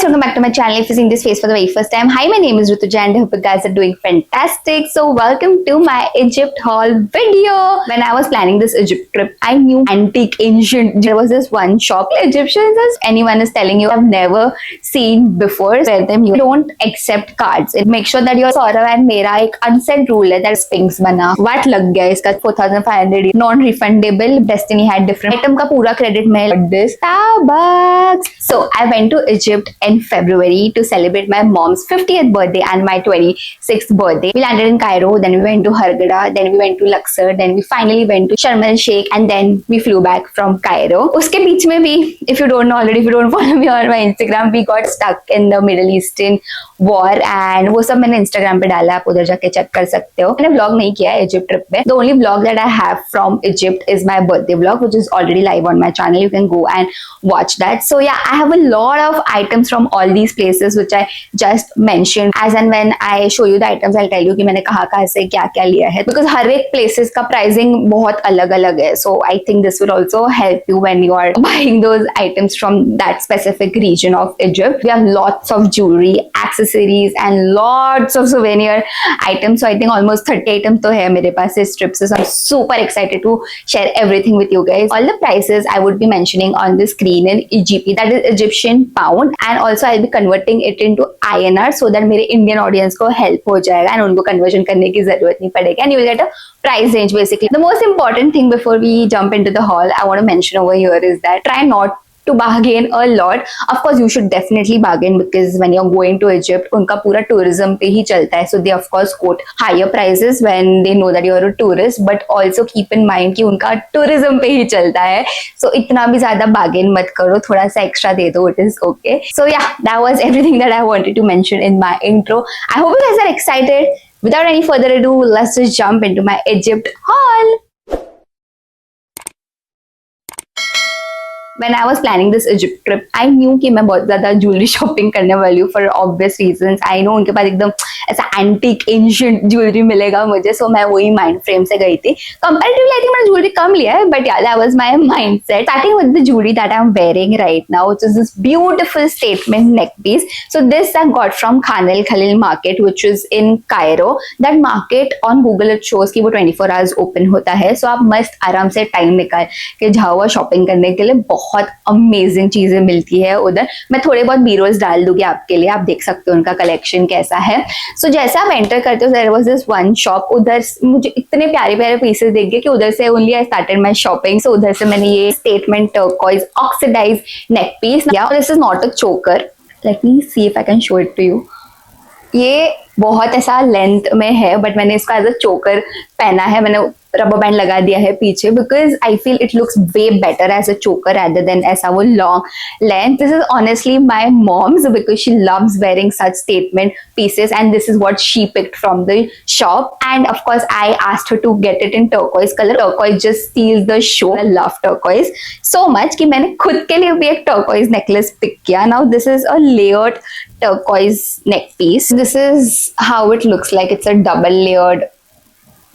welcome back to my channel. If you're seeing this face for the very first time, hi, my name is Rutuja and I hope you guys are doing fantastic. So welcome to my Egypt haul video. When I was planning this Egypt trip, I knew antique, ancient. There was this one shop, Egyptians, as anyone is telling you, I've never seen before. Where them you don't accept cards. It makes sure that your Saurav and Mera एक unsaid rule है that Sphinx बना. VAT लग गया इसका 4,500 non-refundable. Destiny had different item का पूरा credit में this Starbucks. So I went to Egypt in February to celebrate my mom's 50th birthday and my 26th birthday. We landed in Cairo, then we went to Hurghada, then we went to Luxor, then we finally went to Sharm el Sheikh, and then we flew back from Cairo. उसके बीच में भी, if you don't know already, if you don't follow me on my Instagram, we got stuck in the Middle Eastern war and वो सब मैंने Instagram पे डाला, आप उधर जाके चेक कर सकते हो. मैंने vlog नहीं किया है Egypt trip पे. The only vlog that I have from Egypt is my birthday vlog, which is already live on my channel. You can go and watch that. So yeah, I have a lot of items from all these places which I just mentioned. As and when I show you the items, I'll tell you कि मैंने कहाँ से क्या लिया है. Because हर एक places का pricing बहुत अलग-अलग है. So I think this will also help you when you are buying those items from that specific region of Egypt. We have lots of jewelry, accessories, and lots of souvenir items. So I think almost 30 items तो है मेरे पास इस trip से. So I'm super excited to share everything with you guys. All the prices I would be mentioning on the screen in EGP, that is Egyptian pound, and also I'll be converting it into INR so that मेरे Indian audience को help हो जाएगा and उनको conversion करने की जरूरत नहीं पड़ेगी, and you will get a price range basically. The most important thing before we jump into the haul I want to mention over here is that try not to bargain a lot. Of course, you should definitely bargain because when you're going to Egypt, उनका पूरा tourism पे ही चलता है. So they of course quote higher prices when they know that you're a tourist, but also keep in mind कि उनका tourism पे ही चलता है. So इतना भी ज़्यादा bargain मत करो, थोड़ा सा extra दे दो, it is okay. So yeah, that was everything that I wanted to mention in my intro. I hope you guys are excited. Without any further ado, let's just jump into my Egypt haul. When I was planning this Egypt trip, I knew कि मैं बहुत ज़्यादा jewelry shopping करने वाली हूँ for obvious reasons. I know उनके पास एकदम ऐसा antique ancient jewelry मिलेगा मुझे, so मैं वही mind frame से गई थी. Comparatively, I think मैंने jewelry कम लिया है, but yeah, that was my mindset. Starting with the jewelry that I'm wearing right now, which is this beautiful statement neck piece. So this I got from Khan el Khalil market, which is in Cairo. That market on Google it shows कि वो 24 hours open होता है, so आप मस्त आराम से time निकाल के जाओ shopping करने के लिए. बहुत अमेजिंग चीजें मिलती है उधर. मैं थोड़े बहुत बीरोज डाल दूंगी आपके लिए, आप देख सकते हो उनका कलेक्शन कैसा है. सो जैसे आप एंटर करते हो, there was this one shop. उधर मुझे इतने प्यारे प्यारे पीसेस देख गए कि उधर से only I started my shopping. So उधर से मैंने ये statement turquoise oxidise neck piece. This is not a choker. Let me see if I can show it to you. ये बहुत ऐसा लेंथ में है, बट मैंने इसको एज अ चोकर पहना है. मैंने रबर बैंड लगा दिया है पीछे because I feel it looks way better as a choker rather than ऐसा वो long length. This is honestly my mom's because she loves wearing such statement pieces and this is what she picked from the shop, and of course I asked her to get it in turquoise color. Turquoise just steals the show. I love turquoise so much कि मैंने खुद के लिए भी एक turquoise necklace pick किया. Now this is a layered turquoise neck piece. This is how it looks like. It's a double layered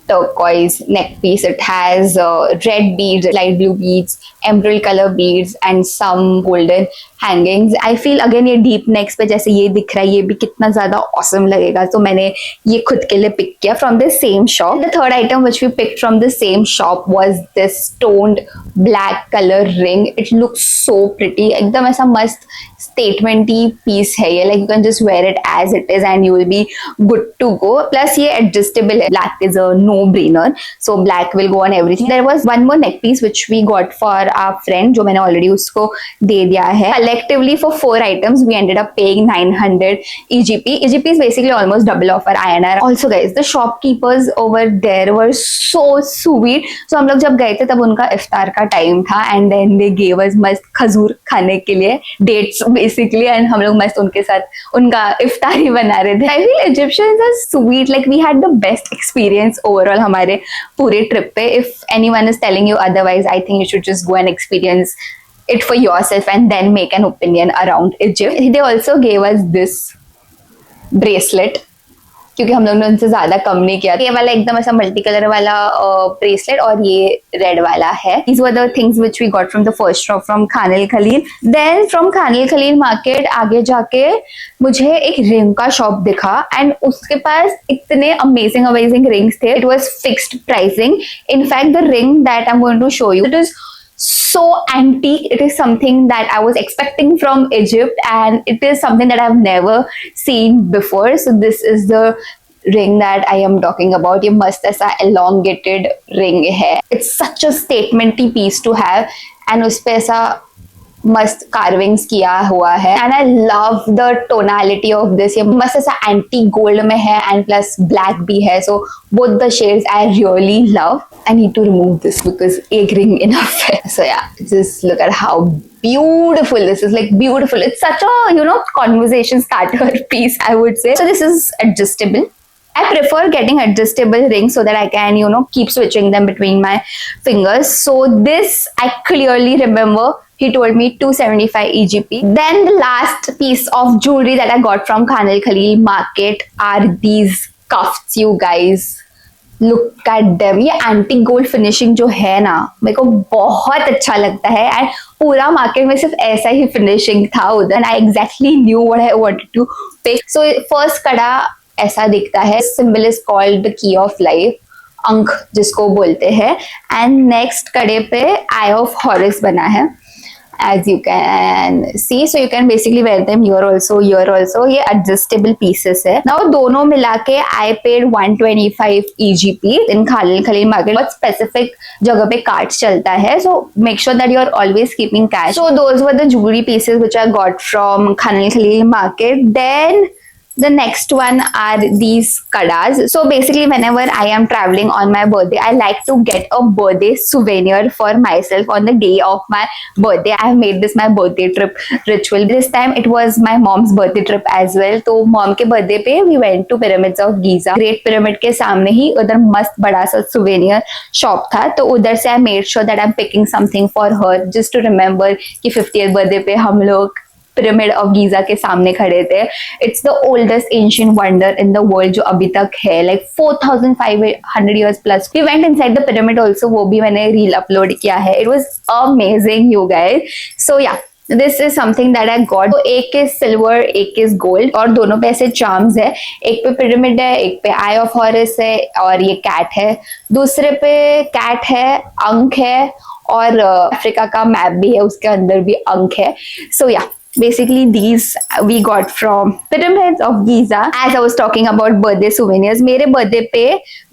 turquoise neck piece. It has red beads, light blue beads, emerald color beads and some golden hangings. I feel again ये deep necks पे जैसे ये दिख रहा है, ये भी कितना ज़्यादा awesome लगेगा. तो मैंने ये खुद के लिए pick किया from the same shop. The third item which we picked from the same shop was this toned black color ring. It looks so pretty. एकदम ऐसा मस्त statement-y piece है ये. Like you can just wear it as it is and you will be good to go. Plus ये adjustable है. Black is a no-brainer. So black will go on everything. There was one more neck piece which we got for our friend जो मैंने already उसको दे दिया है. Collectively for 4 items we ended up paying 900 EGP. EGP is basically almost double of our INR. Also guys, the shopkeepers over there were so sweet. So हम लोग जब गए थे तब उनका इफ्तार का टाइम था and then they gave us मस्त खजूर खाने के लिए, dates basically, and हम लोग मस्त उनके साथ उनका इफ्तारी बना रहे थे. I feel Egyptians are sweet. Like we had the best experience overall हमारे पूरे ट्रिप पे. If anyone is telling you otherwise, I think you should just go and experience it for yourself and then make an opinion around Egypt. They also gave us this bracelet क्योंकि हम लोग ने उनसे ज्यादा कम नहीं किया। ये वाला एकदम ऐसा मल्टी कलर वाला ब्रेसलेट और ये रेड वाला है। These were the things which we got from the first shop from Khan el Khalili. Then from Khan el Khalili market आगे जाके मुझे एक रिंग का शॉप दिखा एंड उसके पास इतने अमेजिंग रिंग्स थे। It was fixed pricing. In fact the ring that I am going to show you, it is so antique. It is something that I was expecting from Egypt and it is something that I've never seen before. So this is the ring that I am talking about. ये मस्त ऐसा elongated ring है. It's such a statementy piece to have and उस पे ऐसा मस्त carvings किया हुआ है and I love the tonality of this. ये मस्त ऐसा एंटी गोल्ड में है एंड प्लस ब्लैक भी है, so both the shades I really love. I need to remove this because एक रिंग इनफ है। So yeah, just look at how beautiful this is, like beautiful. It's such a, you know, conversation starter piece, I would say. So this is adjustable. I prefer getting adjustable rings so that I can, you know, keep switching them between my fingers. So this I clearly remember. He told me 275 EGP. Then the last piece of jewelry that I got from Khanil Khalil market are these cuffs, you guys. Look at them. ये anti gold finishing जो है ना, मेरे को बहुत अच्छा लगता है एंड पूरा मार्केट में सिर्फ ऐसा ही फिनिशिंग था उधर and I exactly knew what I wanted to pick. So first कड़ा ऐसा दिखता है, symbol is called the key of life, ankh जिसको बोलते हैं, एंड नेक्स्ट कड़े पे आई ऑफ हॉरस बना है as you can see. So you can basically wear them here also, here also. ये adjustable pieces है। Now दोनों मिला के I paid 125 EGP in Khanil Khalil market। बहुत specific जगह पे cards चलता है, so make sure that you are always keeping cash. So those were the jewelry pieces which I got from Khanil Khalil market. Then the next one are these kadas. So basically whenever I am traveling on my birthday, I like to get a birthday souvenir for myself on the day of my birthday. I have made this my birthday trip ritual. This time it was my mom's birthday trip as well. तो mom के birthday पे we went to pyramids of Giza. Great pyramid के सामने ही उधर मस्त बड़ा सा souvenir shop था, तो उधर से I made sure that I'm picking something for her just to remember कि 50th birthday पे हम लोग पिरामिड ऑफ गीजा के सामने खड़े थे। It's the oldest ancient wonder in the world जो अभी तक है, like 4500 years plus. We went inside the pyramid also, वो भी मैंने रील अपलोड किया है। It was amazing you guys. So या, this is something that I got. एक इज सिल्वर, एक इज गोल्ड और दोनों पे ऐसे चार्म्स है। एक पे पिरामिड है, एक पे आई ऑफ हॉरस है और ये कैट है। दूसरे पे कैट है, अंक है और अफ्रीका का मैप भी है, उसके अंदर भी अंक है। सो या, basically these we got from pyramids of Giza. As I was talking about birthday souvenirs, मेरे birthday पे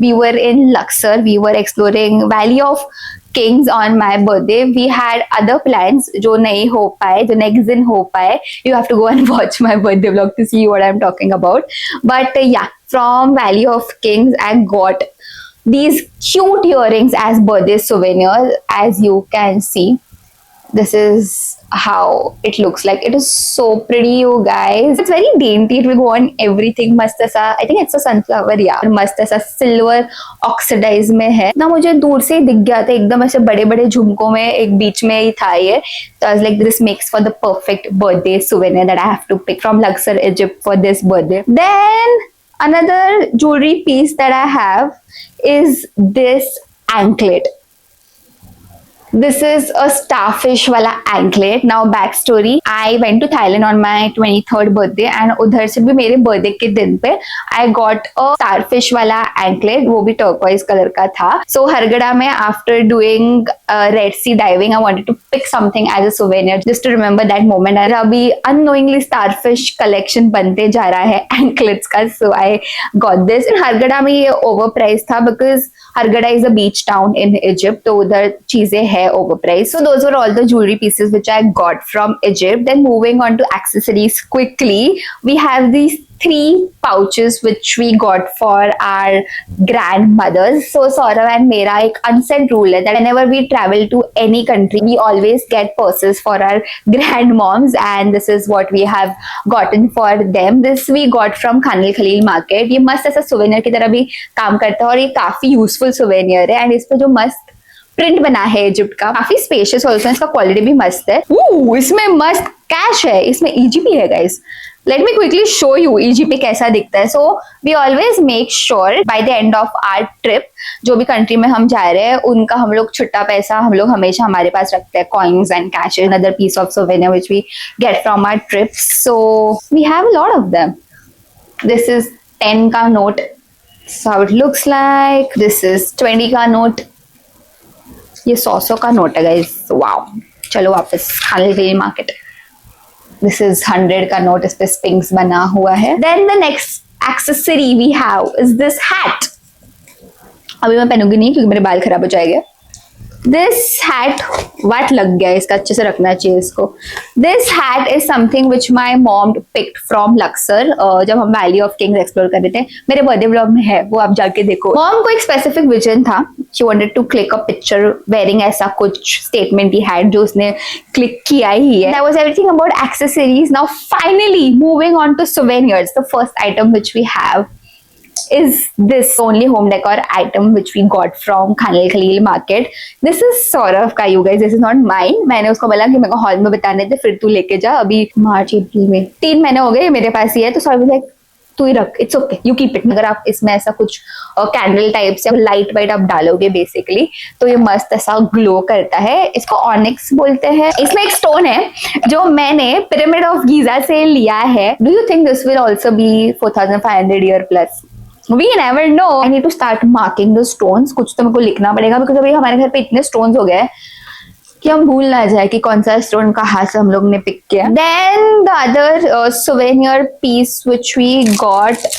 we were in Luxor, we were exploring Valley of Kings on my birthday. We had other plans जो नहीं हो पाए, जो next दिन हो पाए. You have to go and watch my birthday vlog to see what I'm talking about. But yeah, from Valley of Kings I got these cute earrings as birthday souvenirs. As you can see, this is how it looks like. It is so pretty, you guys. It's very dainty. It will go on everything. मस्त ऐसा, I think it's a sunflower, yeah. मस्त ऐसा silver oxidise में है ना। मुझे दूर से ही दिख गया था, एकदम ऐसे बड़े बड़े झुमकों में एक बीच में ही था ये। तो I was like, this makes for the perfect birthday souvenir that I have to pick from Luxor, Egypt for this birthday. Then another jewelry piece that I have is this anklet. This is a starfish वाला anklet. Now backstory, I went to Thailand on my 23rd birthday and उधर से भी मेरे birthday के दिन पे I got a starfish वाला anklet, वो भी turquoise color का था। So हरगड़ा में after doing Red Sea diving, I wanted to pick something as a souvenir just to remember that moment. और अभी unknowingly starfish collection बनते जा रहा है anklets का, so I got this. And हरगड़ा में ये overpriced था because हरगड़ा is a beach town in Egypt, तो उधर चीजें है overpriced. So those were all the jewelry pieces which I got from Egypt. Then moving on to accessories quickly, we have these 3 pouches which we got for our grandmothers. So Saurav and मेरा एक unsaid rule है that whenever we travel to any country, we always get purses for our grandmoms, and this is what we have gotten for them. This we got from Khanil Khalil market. ये मस्त ऐसा souvenir की तरह भी काम करता है और ये काफी useful souvenir है, and इस पे जो मस्त प्रिंट बना है इजिप्ट का, काफी स्पेशियस ऑल्सो, इसका क्वालिटी भी मस्त है। इसमें मस्त कैश है, इसमें ईजीपी है guys. Let me quickly show you EGP कैसा दिखता है। So we always make sure by the end of our trip, जो भी कंट्री में हम जा रहे हैं उनका हम लोग छुट्टा पैसा हम लोग हमेशा हमारे पास रखते हैं, coins and cash, another piece of souvenir which we get from our trip. So we have a lot of them. This is 10 का note, so how it looks like. This is 20 का नोट, ये 100 का note है guys. Wow, चलो वापस खाने के लिए मार्केट। दिस इज 100 का नोट, इस पे स्पिंक्स बना हुआ है। Then the next accessory we have is this hat. अभी मैं पहनूंगी नहीं क्योंकि मेरे बाल खराब हो जाएंगे। दिस हैट, वाट लग गया इसका, अच्छे से रखना चाहिए इसको। This hat is something which my mom picked from Laksar, जब हम वैली ऑफ किंग्स एक्सप्लोर कर रहे थे। मेरे बर्थडे ब्लॉग में है, वो आप जाके देखो। मॉम को एक स्पेसिफिक विजन था, she wanted to click a picture wearing ऐसा कुछ स्टेटमेंट ही हैड, जो उसने क्लिक किया ही है। That was everything about accessories. Now finally moving on to souvenirs, the first item which we have is this only home decor item which we got from Khanel Khalil market. This is Saurav का, you guys, this is not mine. मैंने उसको बोला कि मेरे को hall में बताने थे, फिर तू लेके जा। अभी मार्च अप्रैल में 3 महीने हो गए मेरे पास ही है, तो सौरभ लाइक तू ही रख, it's okay, you keep it. अगर आप इसमें ऐसा कुछ कैंडल टाइप से लाइट वाइट आप डालोगे बेसिकली, तो ये मस्त ऐसा ग्लो करता है। इसको ऑनिक्स बोलते हैं। इसमें एक स्टोन है जो मैंने पिरामिड ऑफ गीजा से लिया है। Do you think this will also be 4500 year plus? We never know. I need to start marking the stones. कुछ तो मेरे को लिखना पड़ेगा, बिकॉज अभी हमारे घर पे इतने स्टोन्स हो गए कि हम भूल ना जाए कि कौन सा स्टोन कहाँ से हम लोग ने पिक किया। Then the other souvenir piece which we got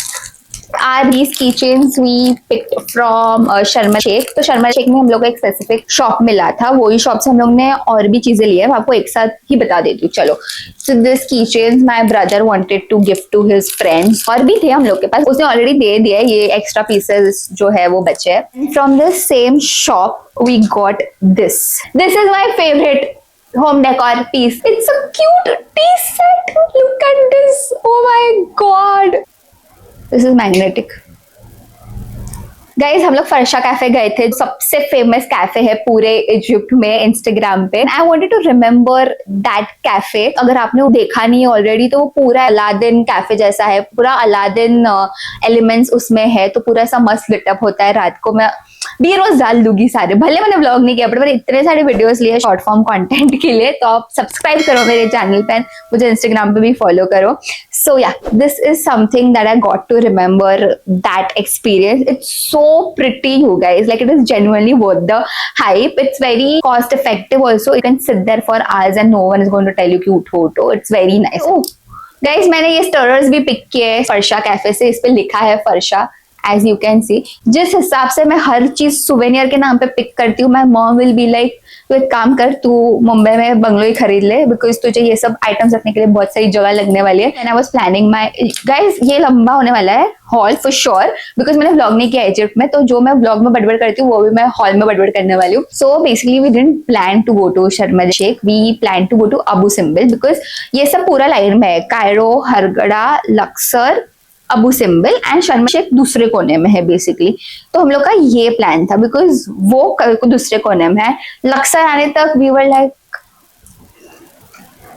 are these keychains we picked from Sharma Sheikh. तो शर्मा शेख में हम लोग को एक स्पेसिफिक शॉप मिला था, वही शॉप से हम लोग ने और भी चीजें ली है, मैं आपको एक साथ ही बता देती हूँ। चलो, so this keychains my brother wanted to give to his friends, और भी थे हम लोग के पास, उसने ऑलरेडी दे दिया, ये एक्स्ट्रा पीसेस जो है वो बचे हैं। From this same shop we got this. This is my favorite home decor piece. It's a cute tea set. Look at this. Oh my god. This is magnetic. Guys, हम लोग फर्शा cafe गए थे, सबसे फेमस कैफे है पूरे Egypt में Instagram पे। I wanted to remember that cafe. अगर आपने वो देखा नहीं है ऑलरेडी, तो वो पूरा अलादीन कैफे जैसा है, पूरा अलादीन एलिमेंट्स उसमें है, तो पूरा ऐसा मस्त लिटअप होता है। रात को मैं भी रोज डाल दूंगी सारे, भले मैंने व्लॉग नहीं किया बट मैंने इतने सारे वीडियोस लिए शॉर्ट फॉर्म कंटेंट के लिए। तो आप सब्सक्राइब करो मेरे चैनल पे, मुझे इंस्टाग्राम पे भी फॉलो करो। सो या, this is something that I got to remember that experience. It's so pretty, you guys, like it is genuinely worth the hype. It's very cost effective also. You can sit there for hours and no one is going to tell you कि उठो उठो। It's very nice. Oh guys, मैंने ये स्टर्स भी pick किए हैं फर्शा cafe से, इस पे लिखा है फर्शा, एज यू कैन सी। जिस हिसाब से मैं हर चीज सुवेनियर के नाम पे पिक करती हूँ, my mom will be like तू एक काम कर, तू मुंबई में बंगलो ही खरीद ले, बिकॉज तुझे ये सब आइटम्स रखने के लिए बहुत सारी जगह लगने वाली है। And I was planning my guys, ये लंबा होने वाला है हॉल फॉर श्योर, बिकॉज मैंने व्लॉग नहीं किया इजिप्ट में, तो जो मैं व्लॉग में बड़बड़ करती हूँ वो भी मैं हॉल में बड़बड़ करने वाली हूँ। So basically we didn't plan to go to Sharm Sheikh, we plan to go to Abu Simbel, because ये सब पूरा लाइन में है। Cairo, Hurghada, Luxor, Abu Simbel and Sharm Sheikh दूसरे कोने में है बेसिकली। तो हम लोग का ये प्लान था, बिकॉज वो दूसरे कोने में है। लक्सर आने तक we were like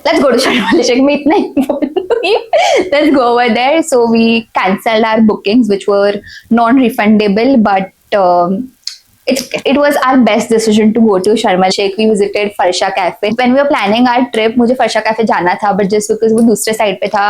let's go to Sharm el-Sheikh. मैं इतना let's go over there. So we cancelled our bookings which were non-refundable, but it was our best decision to go to Sharm el-Sheikh. We visited Farsha Cafe. When we were planning our trip, मुझे Farsha Cafe जाना था, but just because वो दूसरे side पे था,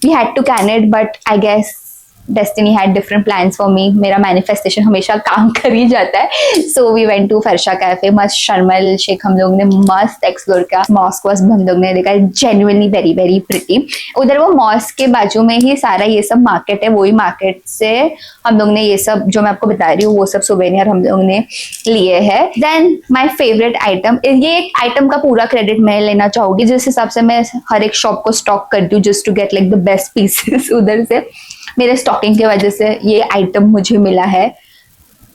we had to can it. But I guess Destiny had different plans for me. मेरा manifestation हमेशा काम कर ही जाता है। So we went to Farsha cafe, मस्त शर्म el-Sheikh हम लोग ने मस्त एक्सप्लोर किया। मॉस्क वॉस्क हम लोग ने देखा, जेन्युइनली वेरी वेरी प्रिटी। उधर वो मॉस्क के बाजू में ही सारा ये सब मार्केट है, वही मार्केट से हम लोग ने ये सब जो मैं आपको बता रही हूँ वो सब सोवेनियर हम लोग ने लिए है। देन माई फेवरेट आइटम, ये एक आइटम का पूरा क्रेडिट मैं लेना चाहूंगी, जिस हिसाब से मैं हर एक शॉप को स्टॉक करती हूँ just to get like the best pieces. उधर से मेरे स्टॉकिंग की वजह से ये आइटम मुझे मिला है।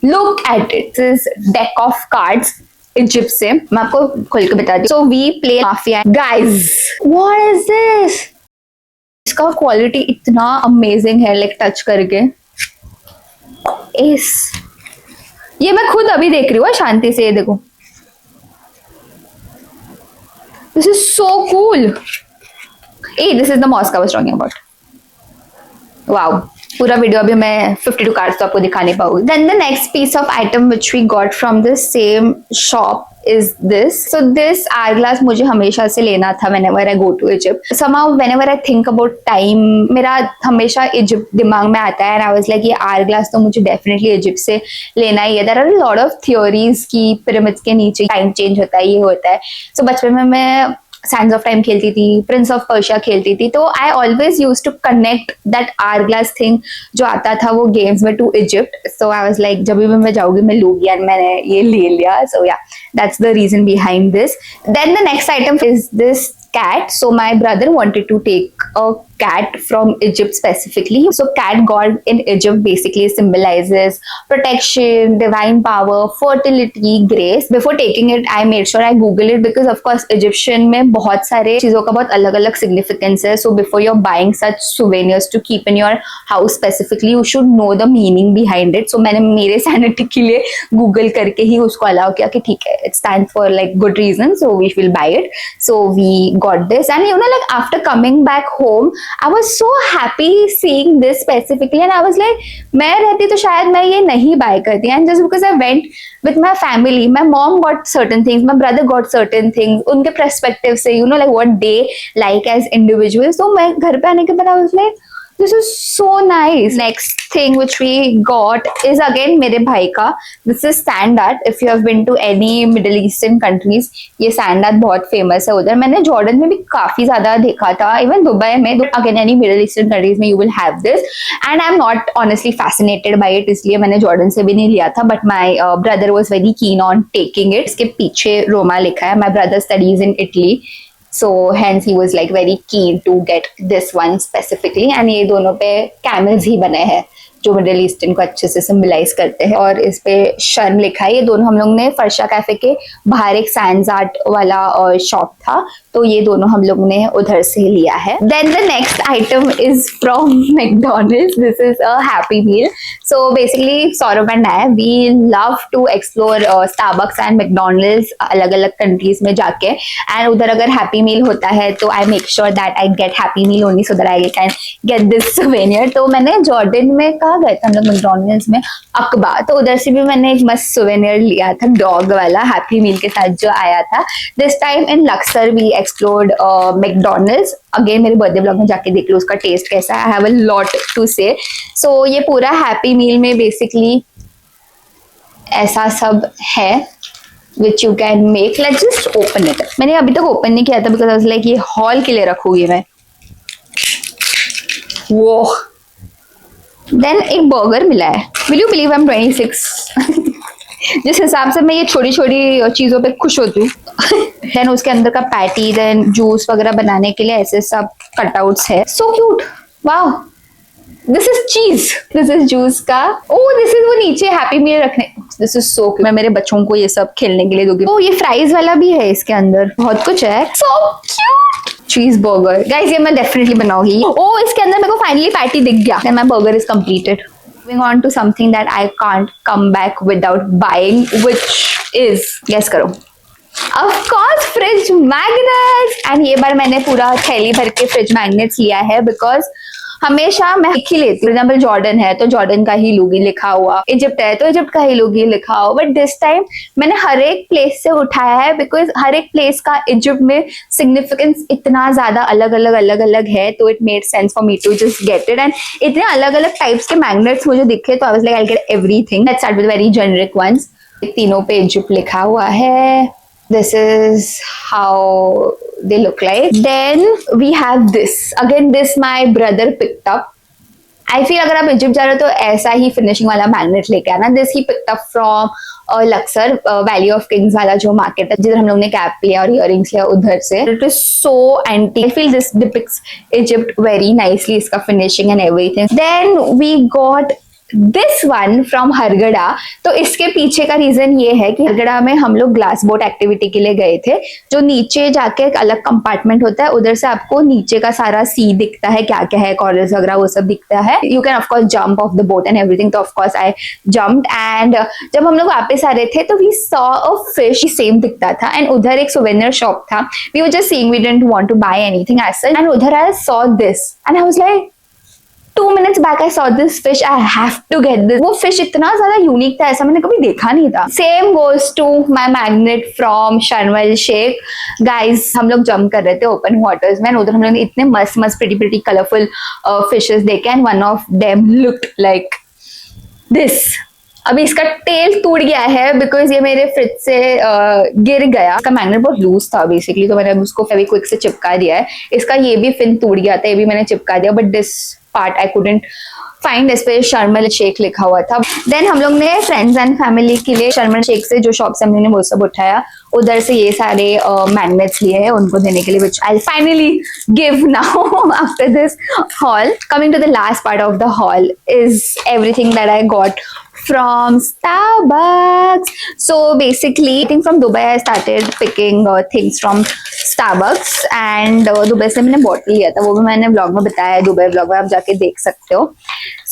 Look at it, this deck of cards Egypt से, मैं आपको खोल के बता दी। So we play mafia guys, what is this? इसका क्वालिटी इतना अमेजिंग है, लाइक टच करके ये मैं खुद अभी देख रही हूँ शांति से, ये देखो This is so cool. Hey, this is the mosque I was talking about. Wow. पूरा वीडियो अभी मैं 52 कार्ड्स तो आपको दिखा नहीं पाऊंगी. Then the next piece of item which we got from the same shop is this. So this hourglass मुझे हमेशा से लेना था whenever I go to Egypt. Somehow whenever I think about time, मेरा हमेशा इजिप्ट दिमाग में आता है. And I was like ये hourglass तो मुझे definitely इजिप्ट से लेना ही है. There are a lot of theories कि pyramids के नीचे टाइम चेंज होता है, ये होता है. So बचपन में मैं सैंड्स ऑफ टाइम खेलती थी, प्रिंस ऑफ पर्शिया खेलती थी, तो I always use to connect that our thing जो आता था वो गेम्स में to Egypt. So I was like जब भी मैं जाऊंगी मैं लूंगी, एंड मैंने ये ले लिया. So yeah that's the reason behind this. Then the next item is this cat. So my brother wanted to take a cat from Egypt specifically. So cat god in Egypt basically symbolizes protection, divine power, fertility, grace. Before taking it, I made sure I Google it because of course Egyptian में बहुत सारे चीजों का बहुत अलग अलग significance है. So before you're buying such souvenirs to keep in your house specifically, you should know the meaning behind it. So मैंने मेरे sanity के लिए Google करके ही उसको allow किया कि ठीक है, it stands for like good reason, so we will buy it. So we got this, and you know, like after coming back home I was so happy seeing this specifically, and I was like मैं रहती तो शायद मैं ये नहीं buy करती. And just because I went with my family, my mom got certain things, my brother got certain things, उनके perspective से, you know, like what they like as individuals. तो मैं घर पे आने के बाद I was like this is so nice. Next thing which we got is again मेरे भाई का. This is sand art. If you have been to any Middle Eastern countries, ये sand art बहुत famous है उधर. मैंने जॉर्डन में भी काफी ज्यादा देखा था, even दुबई में. Again any Middle Eastern countries में you will have this, and I'm not honestly fascinated by it, इसलिए मैंने जॉर्डन से भी नहीं लिया था. But my brother was very keen on taking it. इसके पीछे रोमा लिखा है. My brother studies in Italy. So hence he was like very keen to get this one specifically. And ये दोनों पे कैमल्स ही बने हैं जो मिडिल ईस्टर्न को अच्छे से सिंबलाइज करते हैं. और इस पे शर्म लिखा है. ये दोनों हम लोग ने फर्शा कैफे के बाहर एक सैंड्स आर्ट वाला शॉप था, तो ये दोनों हम लोग ने उधर से लिया है. Then the next item is from McDonald's. This is a happy meal. So basically Saurabh and I we love to explore Starbucks and McDonald's अलग अलग कंट्रीज में जाके, एंड उधर अगर हैप्पी मील होता है तो I make sure that I get happy meal only so that I can get this souvenir. तो मैंने जॉर्डन में कहाँ गए थे हम लोग, मैकडोनल्ड्स में अकबा, तो उधर से भी मैंने एक मस्त सुवेनियर लिया था डॉग वाला हैप्पी मील के साथ जो आया था. This time in Luxor we explored McDonald's. Again मेरे बर्थडे ब्लॉग में जाके देख लो उसका टेस्ट कैसा है. I have a lot to say. So ये पूरा हैप्पी मील में बेसिकली ऐसा सब है which you can make. Let's just open it. मैंने अभी तक ओपन नहीं किया था because I was like ये हॉल के लिए रखूंगी मैं. वो देन एक बर्गर मिला है. Will you believe I am 26. जिस हिसाब से मैं ये छोटी छोटी चीजों पे खुश होती हूँ. देन उसके अंदर का पैटी, देन जूस वगैरह बनाने के लिए ऐसे सब कटआउट्स है. So cute. Wow, this is चीज, दिस इज जूस का. ओह दिस इज वो नीचे हैप्पी मील रखने. This is so cute. मैं मेरे बच्चों को ये सब खेलने के लिए दूंगी. ओह ये फ्राइज वाला भी है इसके अंदर, बहुत कुछ है. So cute. चीज बर्गर गाइस, ये मैं डेफिनेटली बनाऊंगी. ओह इसके अंदर मेरे को फाइनली पैटी दिख गया. Then my burger is completed. Moving on to something that I can't come back without buying, which is, guess करो. Of course, fridge magnets. And ये बार मैंने पूरा थैली भर के fridge magnets लिया है because हमेशा मैं एक ही लेती हूँ. एग्जाम्पल जॉर्डन है तो जॉर्डन का ही लूंगी लिखा हुआ, इजिप्ट है तो इजिप्ट का ही लूंगी लिखा हुआ. बट दिस टाइम मैंने हर एक प्लेस से उठाया है बिकॉज हर एक प्लेस का इजिप्ट में सिग्निफिकेंस इतना ज्यादा अलग अलग है, तो it made sense for me to just get it. And इतने अलग अलग टाइप्स के मैग्नेट्स मुझे दिखे तो I was like I get everything. Let's start with very generic ones. तीनों पे इजिप्ट लिखा हुआ है. This is how they look like. Then we have this. Again, this my brother picked up. I feel अगर आप Egypt जा रहे हो तो ऐसा ही फिनिशिंग वाला मैग्नेट लेके आना. This he picked up from Laksar, valley of Kings वाला जो मार्केट है जिधर हम लोग ने कैप लिया और इयररिंग्स लिया उधर से. It is so antique. I feel this depicts Egypt very nicely. इसका finishing and everything. Then we got this one from Hurghada. तो इसके पीछे का रीजन ये है कि हरगड़ा में हम लोग ग्लास बोट एक्टिविटी के लिए गए थे, जो नीचे जाके एक अलग कंपार्टमेंट होता है, उधर से आपको नीचे का सारा सी दिखता है, क्या क्या है, कॉरल्स वगैरह वो सब दिखता है। You can of course jump off the boat and everything. तो ऑफकोर्स आई जम्प्ड, एंड जब हम लोग वापस आ रहे थे तो we saw a fish, same दिखता था, एंड उधर एक सोवेनियर शॉप था। We were just seeing, we didn't want to buy anything as such, and उधर I saw this and I was like 2 minutes back I saw this fish, I have to get this। वो fish इतना ज्यादा unique था, ऐसा मैंने कभी देखा नहीं था। Same goes to my magnet from Sharm el Sheikh. Guys हम लोग जंप कर रहे थे ओपन वाटर्स में, उधर हम लोग ने इतने मस्त मस्त प्रिटी प्रिटी कलरफुल फिशेस देखे, and one of them looked like this. अभी इसका टेल टूट गया है बिकॉज ये मेरे फ्रिज से गिर गया। इसका मैग्नेट बहुत लूज था बेसिकली, तो मैंने उसको फेविक्विक से चिपका दिया है। इसका ये भी फिन टूट गया था, ये भी मैंने चिपका दिया, but this part I couldn't find. इस पे शर्म एल शेख लिखा हुआ था। देन हम लोग ने फ्रेंड्स एंड फैमिली के लिए शर्म एल शेख से जो शॉप से हम लोग ने वो सब उठाया, उधर से ये सारे मैग्नेट्स लिए हैं उनको देने के लिए, which I'll finally give now after this haul. Coming to the last part of the haul is everything that I got from Starbucks. So basically, I think from Dubai I started picking things from Starbucks, and Dubai से मैंने bottle लिया था, वो भी मैंने blog में बताया है, दुबई ब्लॉग में आप जाके देख सकते हो।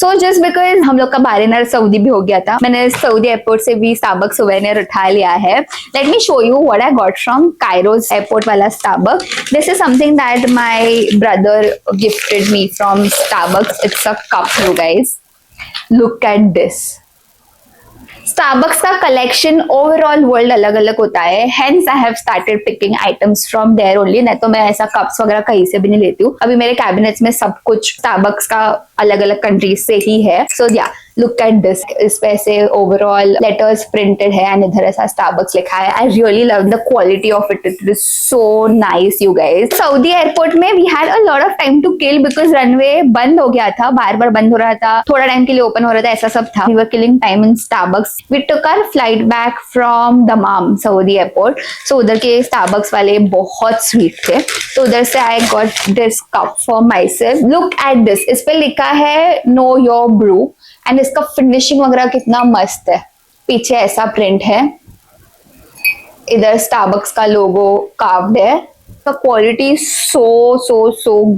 So just because हम लोग का बारिनर सऊदी भी हो गया था, मैंने सऊदी एयरपोर्ट से भी Starbucks souvenir उठा लिया है। Let me show you what I got from Cairo's airport वाला Starbucks. This is something that my brother gifted me from Starbucks. It's a cup, you guys. Look at this. Starbucks का collection overall world अलग अलग होता है, hence I have started picking items from there only. नहीं तो मैं ऐसा cups वगैरह कहीं से भी नहीं लेती हूँ। अभी मेरे कैबिनेट्स में सब कुछ Starbucks का अलग अलग कंट्रीज से ही है। सो या लुक एट दिस, इस पे ऐसे ओवरऑल लेटर्स प्रिंटेड है एंड इधर ऐसा Starbucks लिखा है। I really love the quality of it, it is so nice you guys. Saudi airport में we had a lot of time to kill because runway बंद हो गया था, बार बार बंद हो रहा था, थोड़ा टाइम के लिए ओपन हो रहा था, ऐसा सब था। We were killing time in Starbucks. We took our flight back from Dammam Saudi airport. So उधर के Starbucks वाले बहुत स्वीट थे, तो उधर से I got this cup for my self. Look at this, इस पे लिखा है नो योर ब्रू, एंड इसका फिनिशिंग वगैरह कितना मस्त है। पीछे ऐसा प्रिंट है, इधर Starbucks का लोगो कार्व्ड है। The quality is so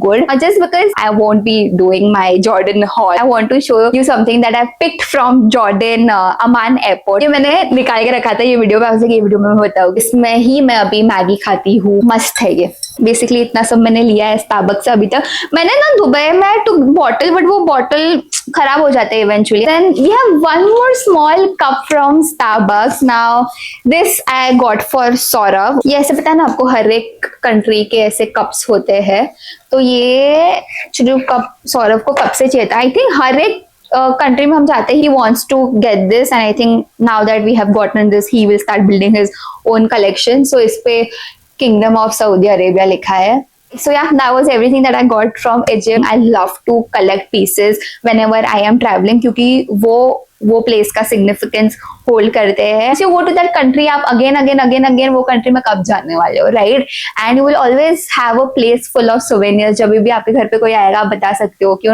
good. Just because I won't be doing my Jordan haul, I want to show you something that I picked from Jordan Amman Airport. ये मैंने निकाल के रखा था ये वीडियो में, ये वीडियो में मैं बताऊंगी। इसमें ही मैं अभी मैगी खाती हूँ, मस्त है ये। बेसिकली इतना सब मैंने लिया है Starbucks से अभी तक। मैंने ना दुबई में टुक बॉटल, बट वो बॉटल खराब हो जाते हैं eventually. Then we have one more small cup from Starbucks. Now this I got for Saurabh. ये ऐसे पता है ना आपको, हर एक कंट्री के ऐसे कप्स होते हैं, तो ये जो कप सौरभ को कब से चाहिए था, आई थिंक हर एक कंट्री में हम चाहते हैं, he wants to get this, and I think now that we have gotten this, he will start building his own collection. So इस पे Kingdom of Saudi Arabia लिखा है। So yeah, that was everything that I got from Egypt. I love to collect pieces whenever I am traveling, क्योंकि वो place का significance hold करते हैं। So you go to that country, आप again वो country में कब जाने वाले हो, right? And you will always have a place full of souvenirs. जब भी आपके घर पे कोई आएगा, आप बता सकते हो कि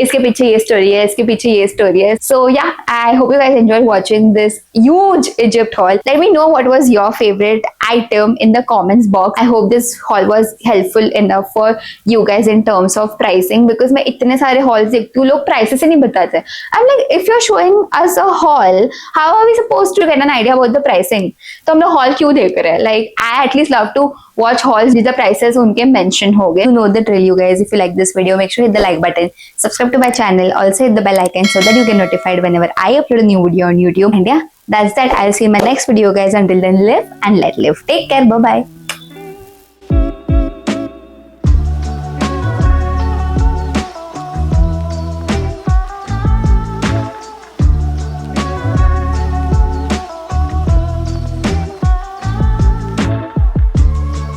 इसके पीछे ये स्टोरी है, इसके पीछे ये स्टोरी है। सो या, I hope you guys enjoyed watching this huge Egypt hall. Let me know what was your favourite item in the comments box. I hope this haul was helpful enough for you guys in terms of pricing, because मैं इतने सारे halls देखती हूँ, लोग prices ही नहीं बताते। I'm like, if you're showing us a haul, how are we supposed to get an idea about the pricing? तो हम लोग हॉल क्यों देख रहे हैं? Like, I at least love to watch hauls जिधर prices उनके mention हो गए। You know the drill, you guys. If you like this video, make sure hit the like button, subscribe to my channel, also hit the bell icon so that you get notified whenever I upload a new video on YouTube. And yeah, that's that. I'll see you in my next video, guys. Until then, live and let live. Take care. Bye bye.